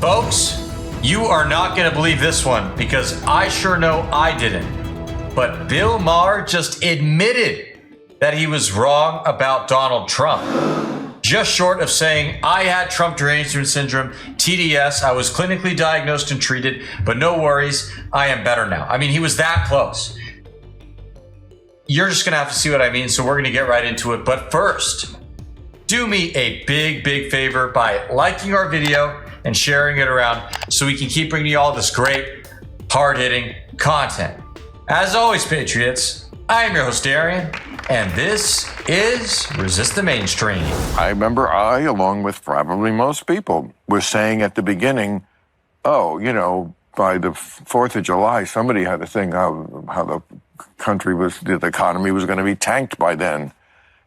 Folks, you are not going to believe this one because I sure know I didn't. But Bill Maher just admitted that he was wrong about Donald Trump. Just short of saying, I had Trump derangement syndrome, TDS, I was clinically diagnosed and treated, but no worries, I am better now. I mean, he was that close. You're just going to have to see what I mean, so we're going to get right into it. But first, do me a big, big favor by liking our video and sharing it around so we can keep bringing you all this great, hard-hitting content. As always, Patriots, I am your host, Darian, and this is Resist the Mainstream. I remember along with probably most people, was saying at the beginning, oh, you know, by the 4th of July, somebody had to think how the country was, the economy was going to be tanked by then.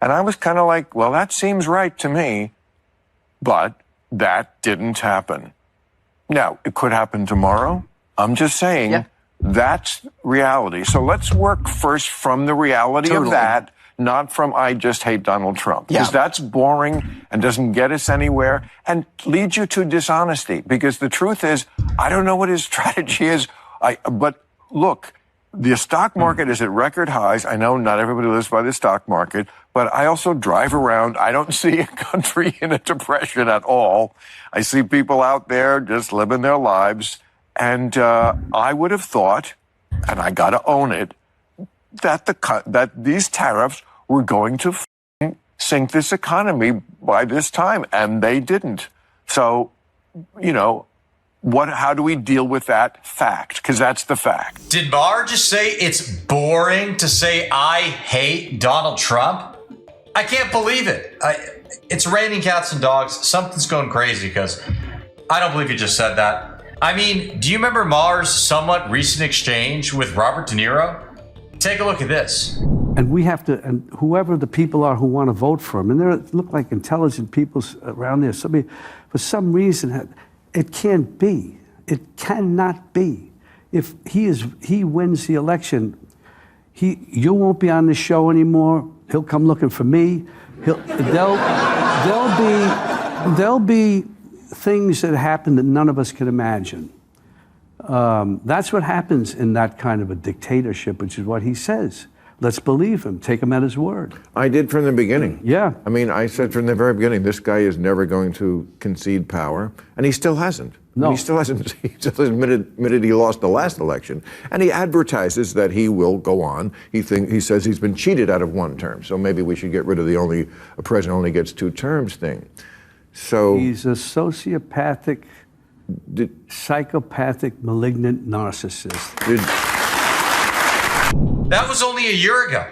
And I was kind of like, well, that seems right to me, but that didn't happen. Now, it could happen tomorrow. I'm just saying that's reality. So let's work first from the reality of that, not from I just hate Donald Trump. Because that's boring and doesn't get us anywhere and leads you to dishonesty. Because the truth is, I don't know what his strategy is. But look, the stock market is at record highs. I know not everybody lives by the stock market, but I also drive around. I don't see a country in a depression at all. I see people out there just living their lives. And I would have thought, and I got to own it, that these tariffs were going to sink this economy by this time, and they didn't. So, you know, how do we deal with that fact? Because that's the fact. Did Maher just say it's boring to say I hate Donald Trump? I can't believe it. It's raining cats and dogs. Something's going crazy because I don't believe he just said that. I mean, do you remember Maher's somewhat recent exchange with Robert De Niro? Take a look at this. And we have to, and whoever the people are who want to vote for him, and there look like intelligent people around there. Somebody, for some reason, it can't be. It cannot be. If he wins the election, you won't be on the show anymore. He'll come looking for me. There'll be things that happen that none of us can imagine. That's what happens in that kind of a dictatorship, which is what he says. Let's believe him. Take him at his word. I did from the beginning. Yeah. I mean, I said from the very beginning, this guy is never going to concede power, and he still hasn't. No. I mean, he still hasn't. He just admitted he lost the last election, and he advertises that he will go on. He says he's been cheated out of one term, so maybe we should get rid of a president only gets 2 terms thing. So he's a sociopathic, psychopathic, malignant narcissist. That was only a year ago.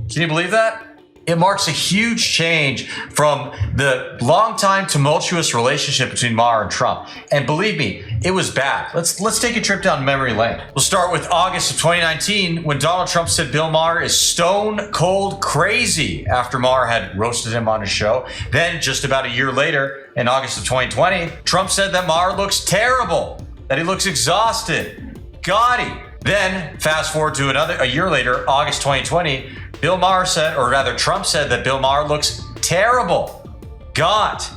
Can you believe that? It marks a huge change from the long-time tumultuous relationship between Maher and Trump. And believe me, it was bad. Let's take a trip down memory lane. We'll start with August of 2019 when Donald Trump said Bill Maher is stone cold crazy after Maher had roasted him on his show. Then just about a year later, in August of 2020, Trump said that Maher looks terrible, that he looks exhausted, gaudy. Then fast forward to a year later, August 2020, Trump said that Bill Maher looks terrible, gaunt,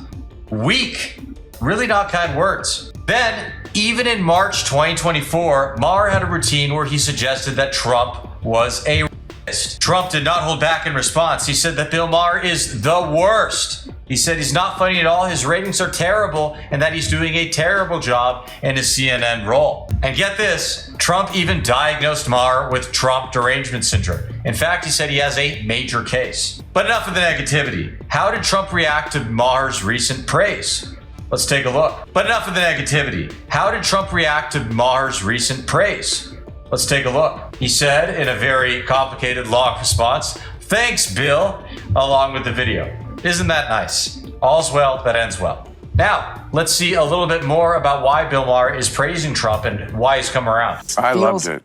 weak, really not kind words. Then, even in March 2024, Maher had a routine where he suggested that Trump was a racist. Trump did not hold back in response. He said that Bill Maher is the worst. He said he's not funny at all, his ratings are terrible, and that he's doing a terrible job in his CNN role. And get this, Trump even diagnosed Maher with Trump derangement syndrome. In fact, he said he has a major case. But enough of the negativity. How did Trump react to Maher's recent praise? Let's take a look. But enough of the negativity. How did Trump react to Maher's recent praise? Let's take a look. He said in a very complicated, long response, "Thanks, Bill," along with the video. Isn't that nice? All's well that ends well. Now, let's see a little bit more about why Bill Maher is praising Trump and why he's come around. I loved it.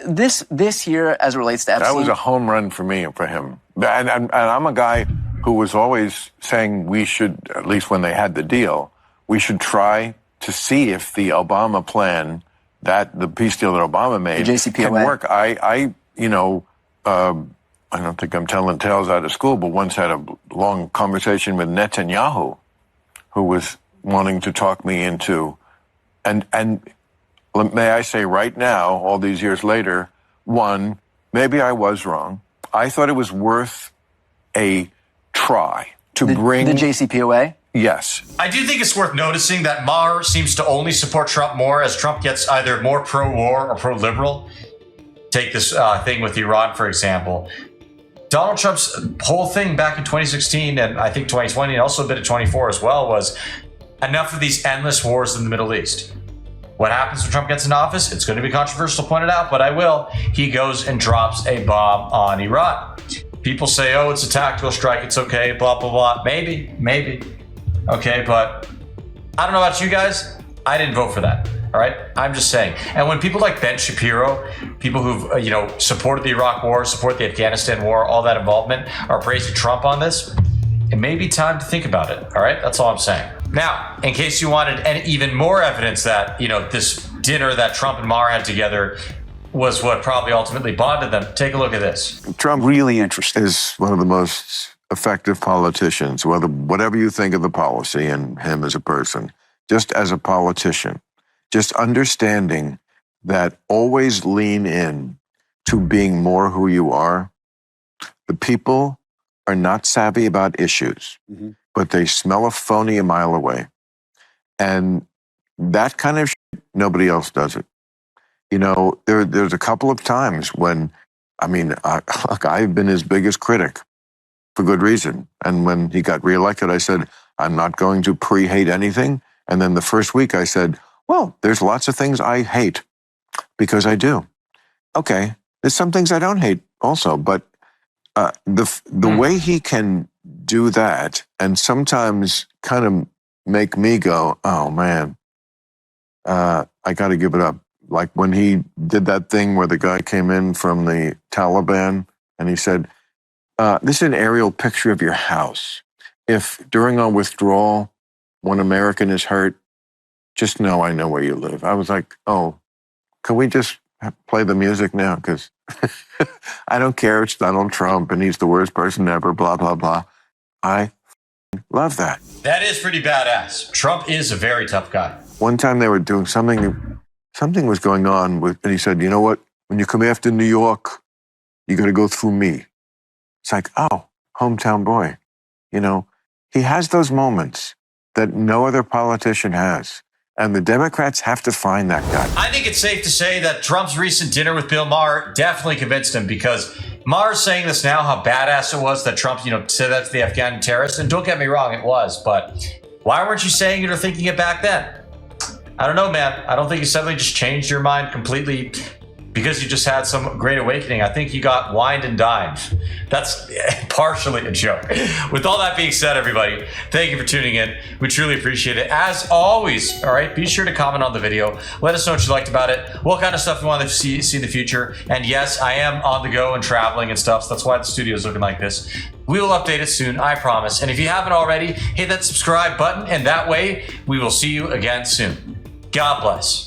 This year, as it relates to Epstein, that was a home run for me and for him. And I'm a guy who was always saying we should, at least when they had the deal, we should try to see if the Obama plan, the peace deal that Obama made, can work. I don't think I'm telling tales out of school, but once had a long conversation with Netanyahu, who was wanting to talk me into And may I say right now, all these years later, one, maybe I was wrong. I thought it was worth a try to bring the JCPOA. Yes. I do think it's worth noticing that Maher seems to only support Trump more as Trump gets either more pro-war or pro-liberal. Take this thing with Iran, for example. Donald Trump's whole thing back in 2016 and I think 2020 and also a bit of 24 as well was enough of these endless wars in the Middle East. What happens when Trump gets in office? It's going to be controversial to point it out, but I will. He goes and drops a bomb on Iran. People say, oh, it's a tactical strike. It's okay, blah, blah, blah. Maybe. Okay, but I don't know about you guys. I didn't vote for that. All right, I'm just saying. And when people like Ben Shapiro, people who've supported the Iraq War, support the Afghanistan War, all that involvement, are praising Trump on this, it may be time to think about it. All right, that's all I'm saying. Now, in case you wanted any even more evidence that this dinner that Trump and Maher had together was what probably ultimately bonded them, take a look at this. Trump Really interesting. is one of the most effective politicians, whatever you think of the policy and him as a person, just as a politician, just understanding that always lean in to being more who you are. The people are not savvy about issues, but they smell a phony a mile away. And that kind of shit, nobody else does it. There's a couple of times when, look, I've been his biggest critic for good reason. And when he got reelected, I said, I'm not going to pre-hate anything. And then the first week I said, well, there's lots of things I hate because I do. Okay, there's some things I don't hate also, but the way he can do that and sometimes kind of make me go, oh man, I got to give it up. Like when he did that thing where the guy came in from the Taliban and he said, this is an aerial picture of your house. If during our withdrawal, one American is hurt, just know I know where you live. I was like, oh, can we just play the music now? Because I don't care. It's Donald Trump and he's the worst person ever, blah, blah, blah. I love that. That is pretty badass. Trump is a very tough guy. One time they were doing something was going on and he said, you know what? When you come after New York, you got to go through me. It's like, oh, hometown boy. He has those moments that no other politician has. And the Democrats have to find that guy. I think it's safe to say that Trump's recent dinner with Bill Maher definitely convinced him because Maher's saying this now, how badass it was that Trump, said that to the Afghan terrorists. And don't get me wrong, it was. But why weren't you saying it or thinking it back then? I don't know, man. I don't think you suddenly just changed your mind completely because you just had some great awakening. I think you got wined and dined. That's partially a joke. With all that being said, everybody, thank you for tuning in. We truly appreciate it. As always, all right, be sure to comment on the video. Let us know what you liked about it, what kind of stuff you want to see in the future. And yes, I am on the go and traveling and stuff, so that's why the studio is looking like this. We will update it soon, I promise. And if you haven't already, hit that subscribe button, and that way we will see you again soon. God bless.